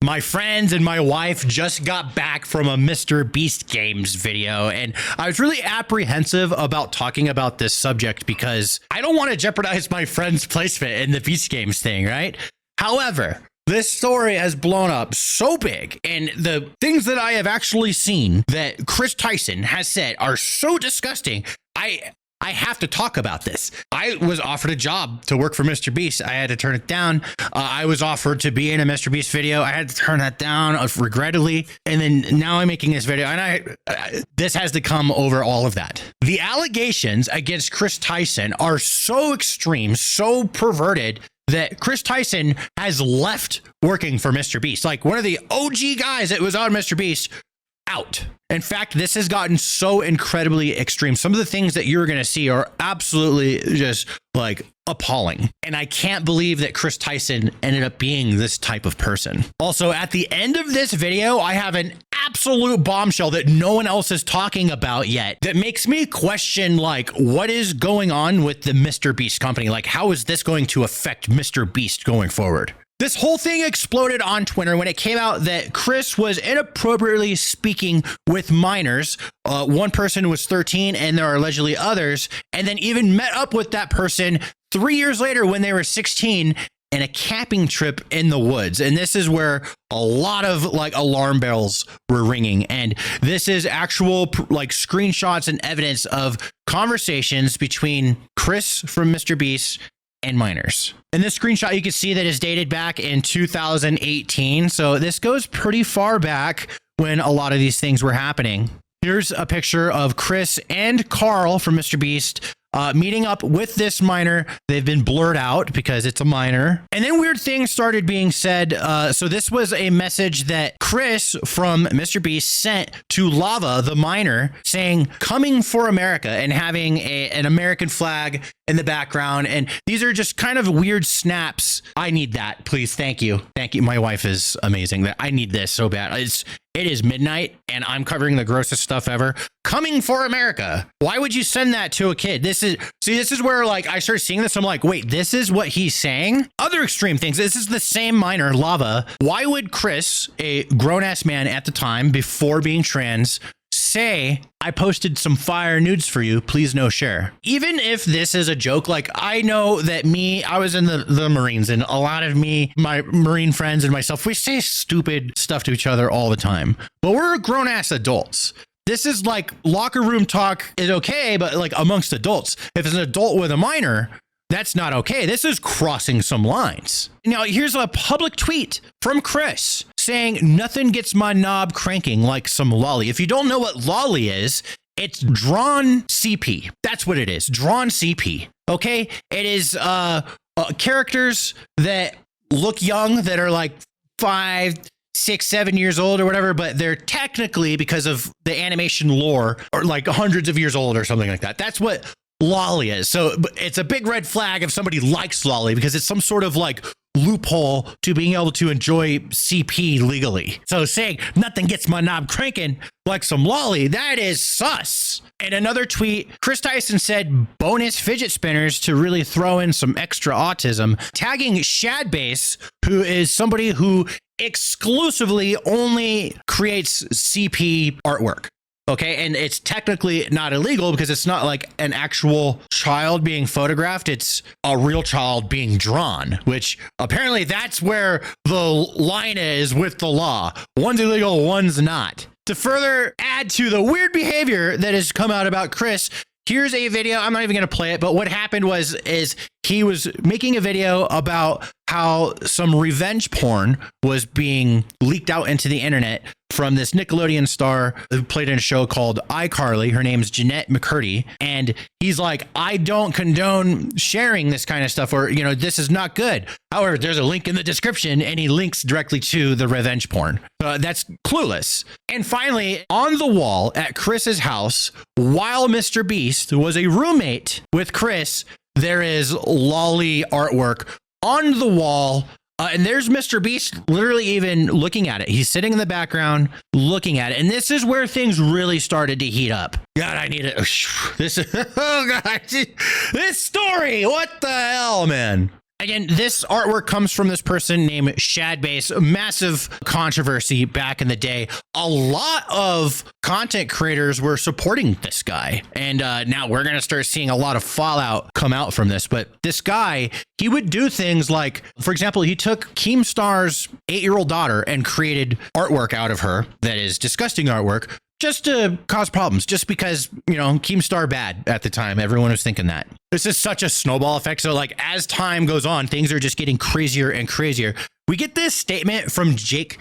My friends and my wife just got back from a MrBeast Games video, and I was really apprehensive about talking about this subject because I don't want to jeopardize my friend's placement in the Beast Games thing, right? However, this story has blown up so big, and the things that I have actually seen that Kris Tyson has said are so disgusting. I have to talk about this. I was offered a job to work for MrBeast. I had to turn it down. I was offered to be in a MrBeast video. I had to turn that down regrettably. And then now I'm making this video, and this has to come over all of that. The allegations against Kris Tyson are so extreme, so perverted, that Kris Tyson has left working for MrBeast. Like one of the OG guys that was on MrBeast, out. In fact, this has gotten so incredibly extreme. Some of the things that you're going to see are absolutely just like appalling. And I can't believe that Kris Tyson ended up being this type of person. Also, at the end of this video, I have an absolute bombshell that no one else is talking about yet that makes me question, like, what is going on with the MrBeast company? Like, how is this going to affect MrBeast going forward? This whole thing exploded on Twitter when it came out that Kris was inappropriately speaking with minors. One person was 13 and there are allegedly others, and then even met up with that person 3 years later when they were 16 in a camping trip in the woods. And this is where a lot of like alarm bells were ringing. And this is actual like screenshots and evidence of conversations between Kris from MrBeast and minors. In this screenshot, you can see that it's dated back in 2018. So this goes pretty far back when a lot of these things were happening. Here's a picture of Kris and Carl from MrBeast meeting up with this minor. They've been blurred out because it's a minor. And then weird things started being said. So this was a message that Kris from MrBeast sent to Lava, the minor, saying, "Coming for America," and having an American flag in the background. And these are just kind of weird snaps. I need that, please. Thank you. Thank you. My wife is amazing. I need this so bad. It is midnight and I'm covering the grossest stuff ever. Coming for America. Why would you send that to a kid? This is where like I start seeing this. I'm like, wait, this is what he's saying? Other extreme things. This is the same minor, Lava. Why would Kris, a grown-ass man at the time before being trans, say, "I posted some fire nudes for you, please no share"? Even if this is a joke, like I know that I was in the Marines, and a lot of my Marine friends and myself, we say stupid stuff to each other all the time, but we're grown ass adults. This is like locker room talk is okay, but like amongst adults, if it's an adult with a minor, that's not okay. This is crossing some lines. Now, here's a public tweet from Kris saying, "Nothing gets my knob cranking like some lolly." If you don't know what lolly is, it's drawn CP. That's what it is. Drawn CP. Okay. It is characters that look young, that are like 5, 6, 7 years old or whatever, but they're technically, because of the animation lore, or like hundreds of years old or something like that. That's what lolly is. So it's a big red flag if somebody likes lolly, because it's some sort of like loophole to being able to enjoy CP legally. So saying nothing gets my knob cranking like some lolly, that is sus. In another tweet, Kris Tyson said bonus fidget spinners to really throw in some extra autism, tagging Shadbase, who is somebody who exclusively only creates CP artwork. Okay, and it's technically not illegal because it's not like an actual child being photographed. It's a real child being drawn, which apparently that's where the line is with the law. One's illegal, one's not. To further add to the weird behavior that has come out about Kris, here's a video. I'm not even going to play it, but what happened is he was making a video about how some revenge porn was being leaked out into the internet from this Nickelodeon star who played in a show called iCarly. Her name's Jeanette McCurdy. And he's like, "I don't condone sharing this kind of stuff," or, you know, "this is not good." However, there's a link in the description and he links directly to the revenge porn. That's clueless. And finally, on the wall at Kris's house, while MrBeast was a roommate with Kris, there is lolly artwork on the wall. And there's MrBeast literally even looking at it. He's sitting in the background looking at it. And this is where things really started to heat up. God, I need it. Oh God, this story. What the hell, man? Again, this artwork comes from this person named Shadbase. Massive controversy back in the day. A lot of content creators were supporting this guy. And now we're going to start seeing a lot of fallout come out from this. But this guy, he would do things like, for example, he took Keemstar's 8-year-old daughter and created artwork out of her that is disgusting artwork, just to cause problems, just because, you know, Keemstar bad at the time. Everyone was thinking that. This is such a snowball effect. So like as time goes on, things are just getting crazier and crazier. We get this statement from Jake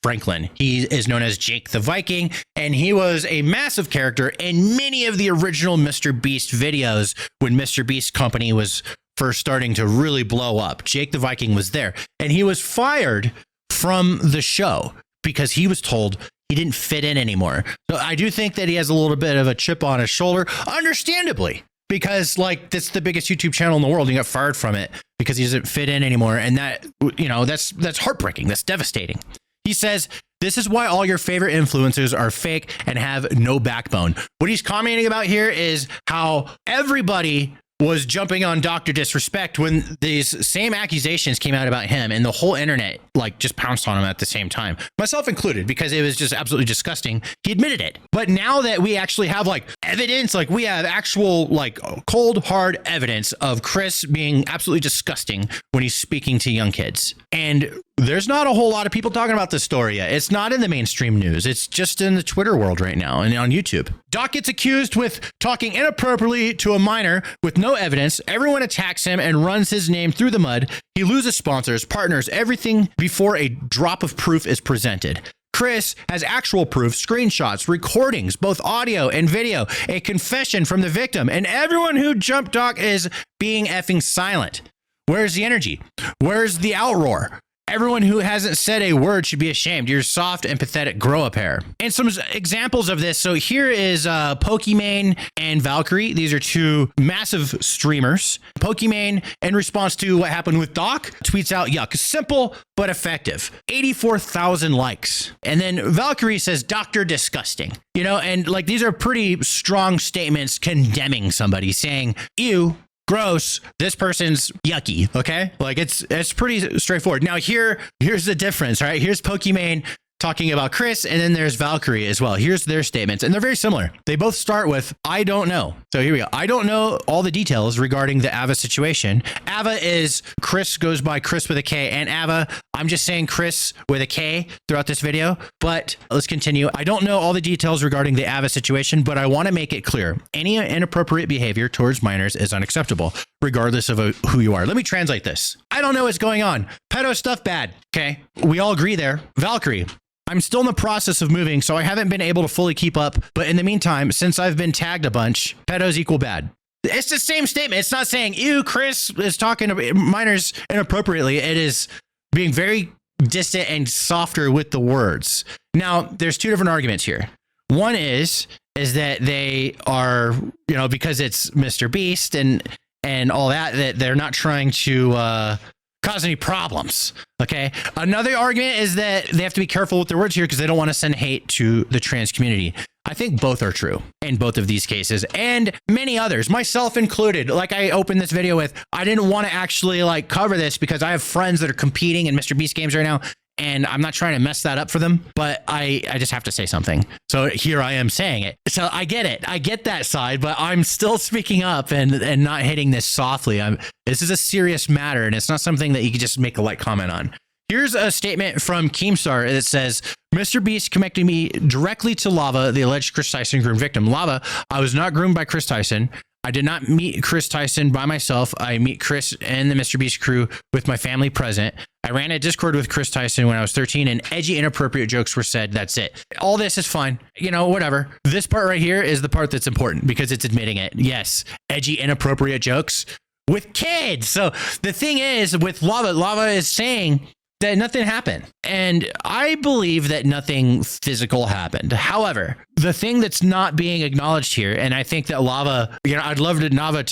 Franklin. He is known as Jake the Viking, and he was a massive character in many of the original MrBeast videos when MrBeast company was first starting to really blow up. Jake the Viking was there, and he was fired from the show because he was told he didn't fit in anymore. So I do think that he has a little bit of a chip on his shoulder, understandably, because like that's the biggest YouTube channel in the world. He got fired from it because he doesn't fit in anymore. And that, you know, that's heartbreaking. That's devastating. He says, this is why all your favorite influencers are fake and have no backbone. What he's commenting about here is how everybody was jumping on DrKrisrespect when these same accusations came out about him, and the whole internet like just pounced on him at the same time, myself included, because it was just absolutely disgusting. He admitted it. But now that we actually have like evidence, like we have actual like cold hard evidence of Kris being absolutely disgusting when he's speaking to young kids. And there's not a whole lot of people talking about this story yet. It's not in the mainstream news. It's just in the Twitter world right now and on YouTube. Doc gets accused with talking inappropriately to a minor with no evidence. Everyone attacks him and runs his name through the mud. He loses sponsors, partners, everything before a drop of proof is presented. Kris has actual proof, screenshots, recordings, both audio and video, a confession from the victim, and everyone who jumped Doc is being effing silent. Where's the energy? Where's the outroar? Everyone who hasn't said a word should be ashamed. You're soft and pathetic. Grow up hair. And some examples of this. So here is Pokimane and Valkyrie. These are two massive streamers. Pokimane, in response to what happened with Doc, tweets out, yuck, simple but effective. 84,000 likes. And then Valkyrie says, Dr. Disgusting. You know, and like these are pretty strong statements condemning somebody, saying, ew, gross, this person's yucky. Okay, like it's pretty straightforward. Now here's the difference, right? Here's Pokimane talking about Kris, and then there's Valkyrie as well. Here's their statements, and they're very similar. They both start with, I don't know. So here we go. I don't know all the details regarding the Ava situation. Ava is, Kris goes by Kris with a K, and Ava, I'm just saying Kris with a K throughout this video, but let's continue. I don't know all the details regarding the Ava situation, but I want to make it clear. Any inappropriate behavior towards minors is unacceptable, regardless of who you are. Let me translate this. I don't know what's going on. Pedo stuff bad. Okay, we all agree there. Valkyrie, I'm still in the process of moving, so I haven't been able to fully keep up. But in the meantime, since I've been tagged a bunch, pedos equal bad. It's the same statement. It's not saying, ew, Kris is talking to minors inappropriately. It is being very distant and softer with the words. Now, there's two different arguments here. One is that they are, you know, because it's MrBeast and all that they're not trying to cause any problems. Okay. Another argument is that they have to be careful with their words here because they don't want to send hate to the trans community. I think both are true in both of these cases and many others, myself included. Like I opened this video with, I didn't want to actually like cover this because I have friends that are competing in MrBeast games right now, and I'm not trying to mess that up for them, but I just have to say something. So here I am saying it. So I get it. I get that side, but I'm still speaking up and not hitting this softly. This is a serious matter, and it's not something that you can just make a light comment on. Here's a statement from Keemstar that says, MrBeast connected me directly to Lava, the alleged Kris Tyson groomed victim. Lava, I was not groomed by Kris Tyson. I did not meet Kris Tyson by myself. I meet Kris and the MrBeast crew with my family present. I ran a Discord with Kris Tyson when I was 13 and edgy, inappropriate jokes were said. That's it. All this is fine. You know, whatever. This part right here is the part that's important because it's admitting it. Yes, edgy, inappropriate jokes with kids. So the thing is with Lava is saying that nothing happened. And I believe that nothing physical happened. However, the thing that's not being acknowledged here, and I think that Lava, you know, I'd love Nava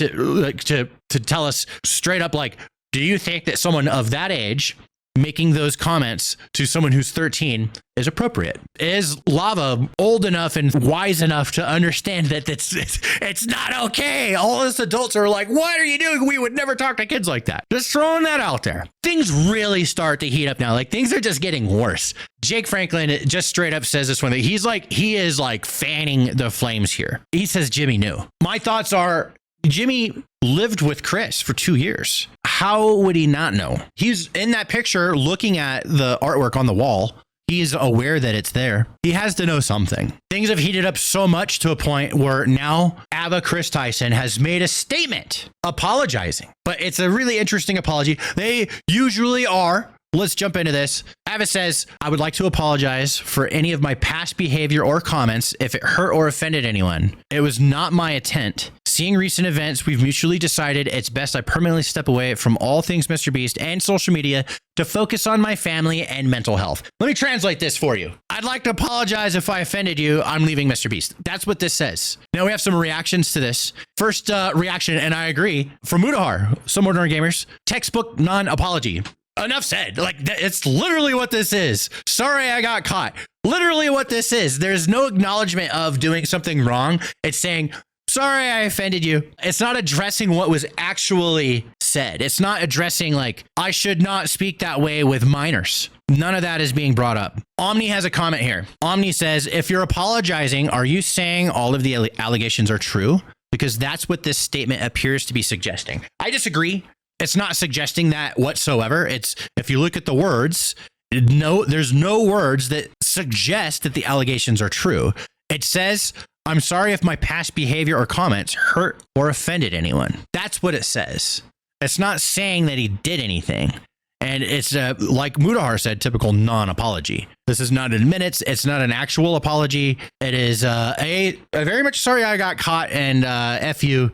to tell us straight up, like, do you think that someone of that age making those comments to someone who's 13 is appropriate. Is Lava old enough and wise enough to understand that it's not okay? All us adults are like, what are you doing? We would never talk to kids like that. Just throwing that out there. Things really start to heat up now. Like, things are just getting worse. Jake Franklin just straight up says this one, that he is like fanning the flames here. He says Jimmy knew. My thoughts are, Jimmy lived with Kris for 2 years. How would he not know? He's in that picture looking at the artwork on the wall. He's aware that it's there. He has to know something. Things have heated up so much to a point where now Kris Tyson has made a statement apologizing. But it's a really interesting apology. They usually are. Let's jump into this. Ava says, I would like to apologize for any of my past behavior or comments if it hurt or offended anyone. It was not my intent. Seeing recent events, we've mutually decided it's best I permanently step away from all things MrBeast and social media to focus on my family and mental health. Let me translate this for you. I'd like to apologize if I offended you. I'm leaving MrBeast. That's what this says. Now we have some reactions to this. First reaction, and I agree, from Mudahar, some ordinary gamers, textbook non-apology. Enough said. Like, it's literally what this is. Sorry, I got caught. Literally what this is. There's no acknowledgement of doing something wrong. It's saying, sorry, I offended you. It's not addressing what was actually said. It's not addressing, like, I should not speak that way with minors. None of that is being brought up. Omni has a comment here. Omni says, if you're apologizing, are you saying all of the allegations are true? Because that's what this statement appears to be suggesting. I disagree. It's not suggesting that whatsoever. It's, if you look at the words, there's no words that suggest that the allegations are true. It says, I'm sorry if my past behavior or comments hurt or offended anyone. That's what it says. It's not saying that he did anything. And it's like Mudahar said, typical non-apology. This is not in minutes. It's not an actual apology. It is a very much sorry I got caught and F you,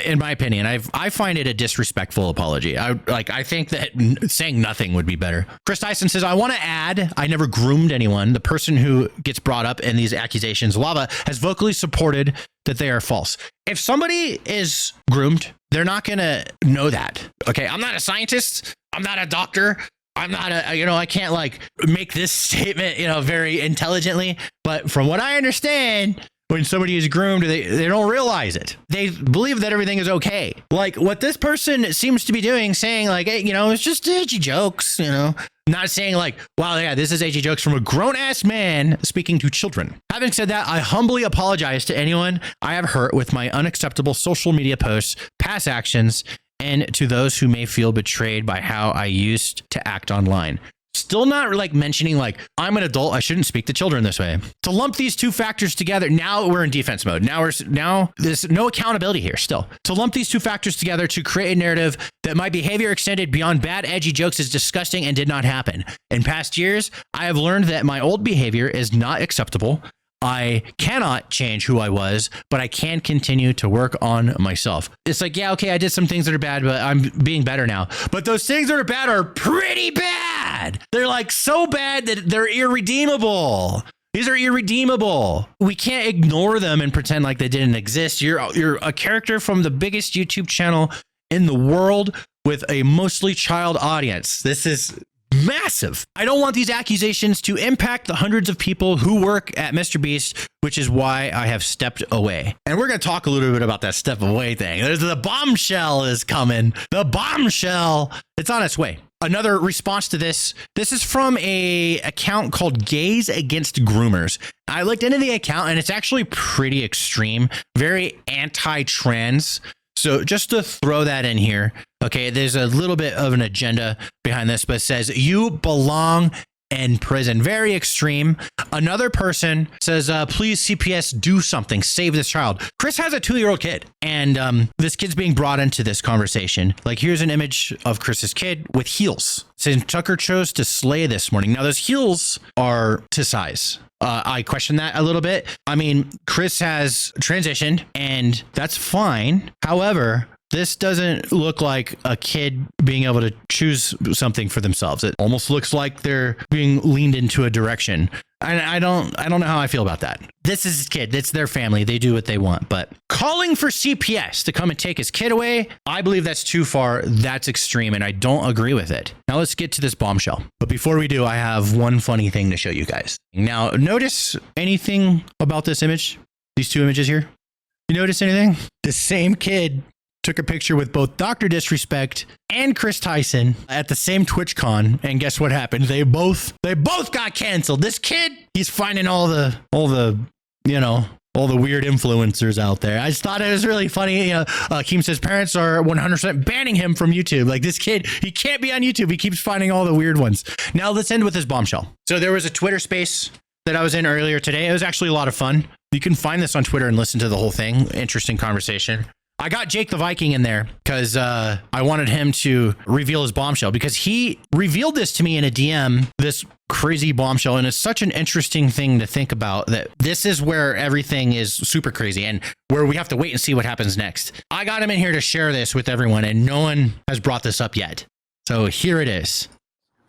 in my opinion. I find it a disrespectful apology. I think that saying nothing would be better. Kris Tyson says, I want to add, I never groomed anyone. The person who gets brought up in these accusations, Lava, has vocally supported that they are false. If somebody is groomed, they're not going to know that. Okay, I'm not a scientist. I'm not a doctor. I'm not I can't like make this statement, very intelligently. But from what I understand, when somebody is groomed, they don't realize it. They believe that everything is okay. Like what this person seems to be doing, saying like, hey, it's just edgy jokes, Not saying like, wow, yeah, this is edgy jokes from a grown-ass man speaking to children. Having said that, I humbly apologize to anyone I have hurt with my unacceptable social media posts, past actions, and to those who may feel betrayed by how I used to act online. Still not like mentioning like, I'm an adult, I shouldn't speak to children this way. To lump these two factors together, now we're in defense mode. Now there's no accountability here still. To lump these two factors together to create a narrative that my behavior extended beyond bad, edgy jokes is disgusting and did not happen. In past years, I have learned that my old behavior is not acceptable. I cannot change who I was, but I can continue to work on myself. It's like, yeah, okay, I did some things that are bad, but I'm being better now. But those things that are bad are pretty bad. They're like so bad that they're irredeemable. These are irredeemable. We can't ignore them and pretend like they didn't exist. You're a character from the biggest YouTube channel in the world with a mostly child audience. This is massive. I don't want these accusations to impact the hundreds of people who work at MrBeast, which is why I have stepped away. And we're going to talk a little bit about that step away thing. There's the bombshell is coming. The bombshell. It's on its way. Another response to this is from a account called Gays Against Groomers. I looked into the account and it's actually pretty extreme, very anti-trans. So just to throw that in here, okay, there's a little bit of an agenda behind this, but it says you belong in prison. Very extreme. Another person says, please CPS, do something, save this child. Kris has a 2-year-old kid, and this kid's being brought into this conversation. Like, here's an image of Kris's kid with heels. Saying Tucker chose to slay this morning. Now those heels are to size. I question that a little bit. I mean, Kris has transitioned and that's fine. However, this doesn't look like a kid being able to choose something for themselves. It almost looks like they're being leaned into a direction. I don't know how I feel about that. This is his kid. It's their family. They do what they want. But calling for CPS to come and take his kid away, I believe that's too far. That's extreme, and I don't agree with it. Now let's get to this bombshell. But before we do, I have one funny thing to show you guys. Now, notice anything about this image? These two images here? You notice anything? The same kid took a picture with both Disrespect and Kris Tyson at the same TwitchCon, and guess what happened? They both got canceled. This kid, he's finding all the weird influencers out there. I just thought it was really funny. Keem says parents are 100% banning him from YouTube. Like, this kid, he can't be on YouTube. He keeps finding all the weird ones. Now let's end with this bombshell. So there was a Twitter space that I was in earlier today. It was actually a lot of fun. You can find this on Twitter and listen to the whole thing. Interesting conversation. I got Jake the Viking in there because I wanted him to reveal his bombshell, because he revealed this to me in a DM, this crazy bombshell. And it's such an interesting thing to think about, that this is where everything is super crazy and where we have to wait and see what happens next. I got him in here to share this with everyone, and no one has brought this up yet. So here it is.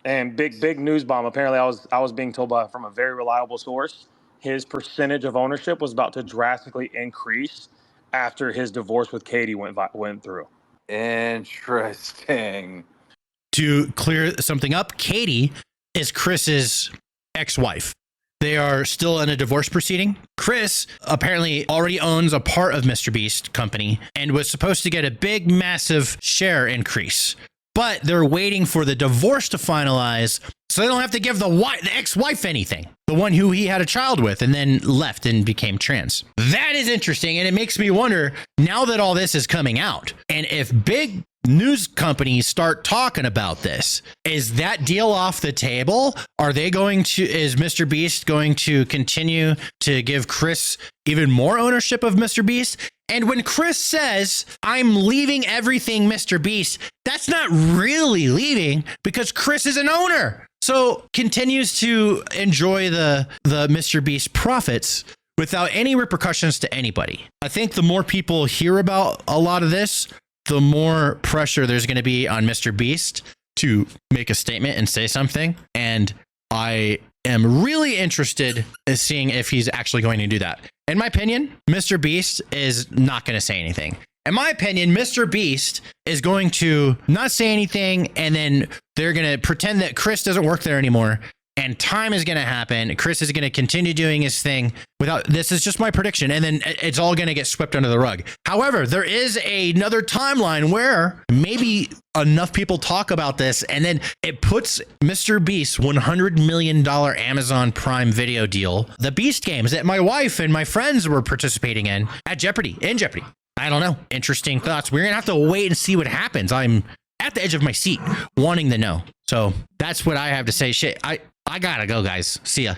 And big news bomb. Apparently I was being told from a very reliable source, his percentage of ownership was about to drastically increase after his divorce with Katie went through. Interesting. To clear something up, Katie is Chris's ex-wife. They are still in a divorce proceeding. Kris apparently already owns a part of MrBeast company and was supposed to get a big, massive share increase. But they're waiting for the divorce to finalize so they don't have to give the ex-wife anything. The one who he had a child with and then left and became trans. That is interesting. And it makes me wonder, now that all this is coming out, and if big news companies start talking about this, is that deal off the table? Is MrBeast going to continue to give Kris even more ownership of MrBeast? And when Kris says, I'm leaving everything MrBeast, that's not really leaving, because Kris is an owner. So continues to enjoy the MrBeast profits without any repercussions to anybody. I think the more people hear about a lot of this, the more pressure there's going to be on MrBeast to make a statement and say something. And I am really interested in seeing if he's actually going to do that. In my opinion, MrBeast is not going to say anything. In my opinion, MrBeast is going to not say anything, and then they're going to pretend that Kris doesn't work there anymore, and time is going to happen. Kris is going to continue doing his thing this is just my prediction, and then it's all going to get swept under the rug. However, there is another timeline where maybe enough people talk about this, and then it puts MrBeast's $100 million Amazon Prime Video deal, the Beast games that my wife and my friends were participating in, in Jeopardy. I don't know. Interesting thoughts. We're going to have to wait and see what happens. I'm at the edge of my seat wanting to know. So that's what I have to say. Shit, I gotta go, guys. See ya.